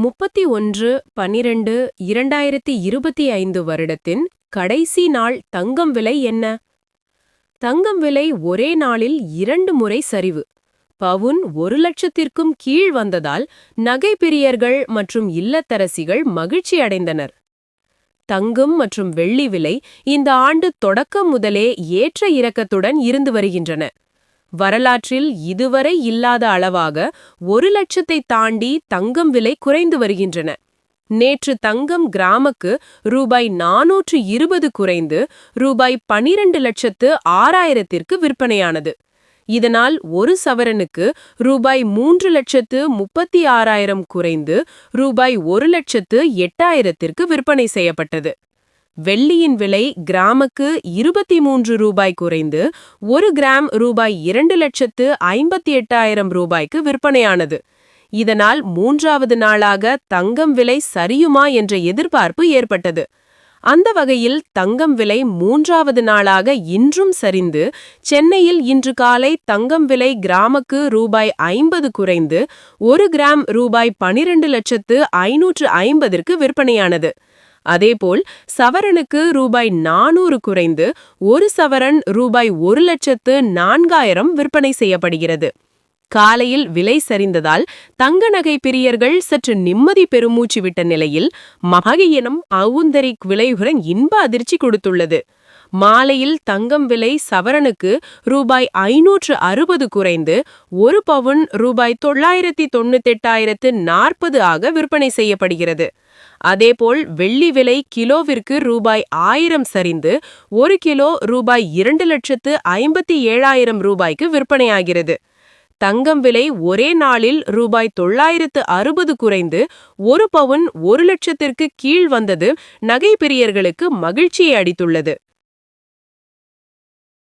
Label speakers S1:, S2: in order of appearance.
S1: 31/12/2025 வருடத்தின் கடைசி நாள் தங்கம் விலை என்ன? தங்கம் விலை ஒரே நாளில் 2 முறை சரிவு. பவுன் 1,00,000க்கும் கீழ் வந்ததால் நகை பிரியர்கள் மற்றும் இல்லத்தரசிகள் மகிழ்ச்சி அடைந்தனர். தங்கம் மற்றும் வெள்ளி விலை இந்த ஆண்டு தொடக்கம் முதலே ஏற்ற இறக்கத்துடன் இருந்து வருகின்றன. வரலாற்றில் இதுவரை இல்லாத அளவாக 1,00,000 தாண்டி தங்கம் விலை குறைந்து வருகின்றன. நேற்று தங்கம் கிராமுக்கு ரூபாய் 420 குறைந்து ரூபாய் 12,06,000ற்கு விற்பனையானது. இதனால் ஒரு சவரனுக்கு ரூபாய் 3,36,000 குறைந்து ரூபாய் 1,08,000ற்கு விற்பனை செய்யப்பட்டது. வெள்ளியின் விலை கிராமுக்கு 23 ரூபாய் குறைந்து 1 கிராம் ரூபாய் 2,58,000 ரூபாய்க்கு விற்பனையானது. இதனால் 3வது நாளாக தங்கம் விலை சரியுமா என்ற எதிர்பார்ப்பு ஏற்பட்டது. அந்த வகையில் தங்கம் விலை 3வது நாளாக இன்றும் சரிந்து சென்னையில் இன்று காலை தங்கம் விலை கிராமுக்கு ரூபாய் 50 குறைந்து 1 கிராம் ரூபாய் 12,550ற்கு விற்பனையானது. அதேபோல் சவரனுக்கு ரூபாய் 400 குறைந்து 1 சவரன் ரூபாய் 1,04,000 விற்பனை செய்யப்படுகிறது. காலையில் விலை சரிந்ததால் தங்க நகை பிரியர்கள் சற்று நிம்மதி பெருமூச்சு விட்ட நிலையில் மகயினம் அவுந்தரிக் விலையுடன் இன்ப அதிர்ச்சி கொடுத்துள்ளது. மாலையில் தங்கம் விலை சவரனுக்கு ரூபாய் 560 குறைந்து 1 பவுன் ரூபாய் 998,040 ஆக விற்பனை செய்யப்படுகிறது. அதேபோல் வெள்ளி விலை கிலோவிற்கு ரூபாய் 1000 சரிந்து 1 கிலோ ரூபாய் 2,57,000 ரூபாய்க்கு விற்பனையாகிறது. தங்கம் விலை ஒரே நாளில் ரூபாய் 960 குறைந்து 1 பவுன் 1,00,000ற்கு கீழ் வந்தது நகை பிரியர்களுக்கு மகிழ்ச்சியை அளித்துள்ளது.